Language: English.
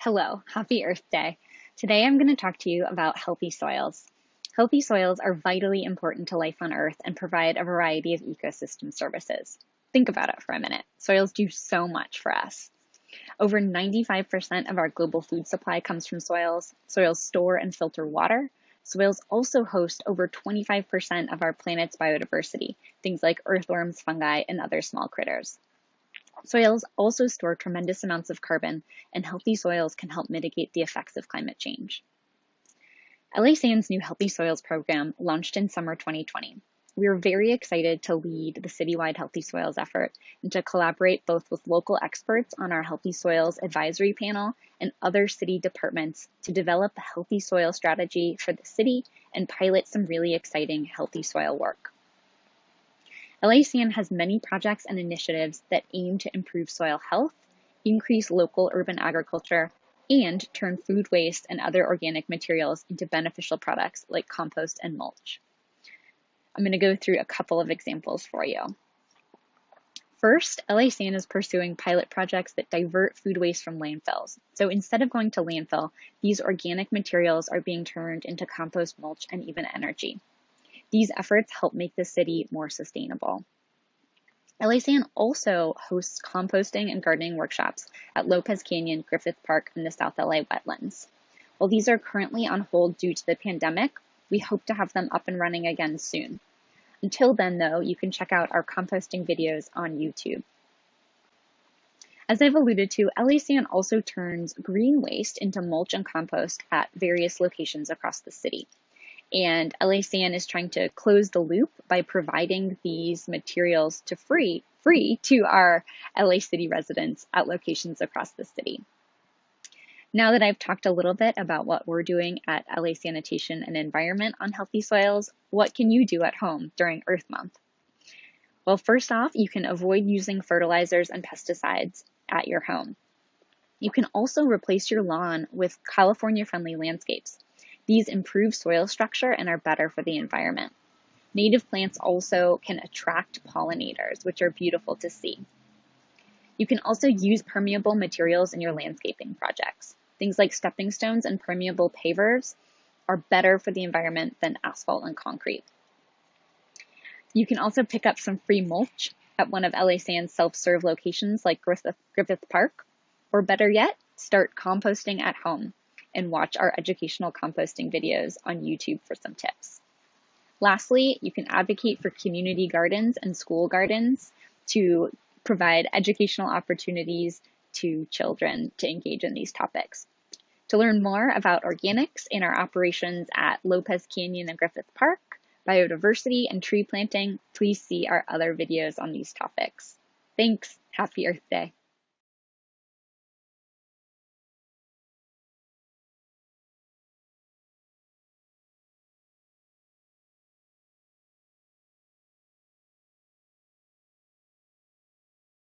Hello, happy Earth Day. Today I'm going to talk to you about healthy soils. Healthy soils are vitally important to life on Earth and provide a variety of ecosystem services. Think about it for a minute. Soils do so much for us. Over 95% of our global food supply comes from soils. Soils store and filter water. Soils also host over 25% of our planet's biodiversity, things like earthworms, fungi, and other small critters. Soils also store tremendous amounts of carbon, and healthy soils can help mitigate the effects of climate change. LASAN's new Healthy Soils program launched in summer 2020. We are very excited to lead the citywide Healthy Soils effort and to collaborate both with local experts on our Healthy Soils Advisory Panel and other city departments to develop a healthy soil strategy for the city and pilot some really exciting healthy soil work. LASAN has many projects and initiatives that aim to improve soil health, increase local urban agriculture, and turn food waste and other organic materials into beneficial products like compost and mulch. I'm going to go through a couple of examples for you. First, LASAN is pursuing pilot projects that divert food waste from landfills. So instead of going to landfill, these organic materials are being turned into compost, mulch, and even energy. These efforts help make the city more sustainable. LASAN also hosts composting and gardening workshops at Lopez Canyon, Griffith Park, and the South LA wetlands. While these are currently on hold due to the pandemic, we hope to have them up and running again soon. Until then, though, you can check out our composting videos on YouTube. As I've alluded to, LASAN also turns green waste into mulch and compost at various locations across the city. And LASAN is trying to close the loop by providing these materials to free to our LA City residents at locations across the city. Now that I've talked a little bit about what we're doing at LA Sanitation and Environment on healthy soils, what can you do at home during Earth Month? Well, first off, you can avoid using fertilizers and pesticides at your home. You can also replace your lawn with California-friendly landscapes. These improve soil structure and are better for the environment. Native plants also can attract pollinators, which are beautiful to see. You can also use permeable materials in your landscaping projects. Things like stepping stones and permeable pavers are better for the environment than asphalt and concrete. You can also pick up some free mulch at one of LASAN's self-serve locations like Griffith Park, or better yet, start composting at home and watch our educational composting videos on YouTube for some tips. Lastly, you can advocate for community gardens and school gardens to provide educational opportunities to children to engage in these topics. To learn more about organics in our operations at Lopez Canyon and Griffith Park, biodiversity and tree planting, please see our other videos on these topics. Thanks. Happy Earth Day.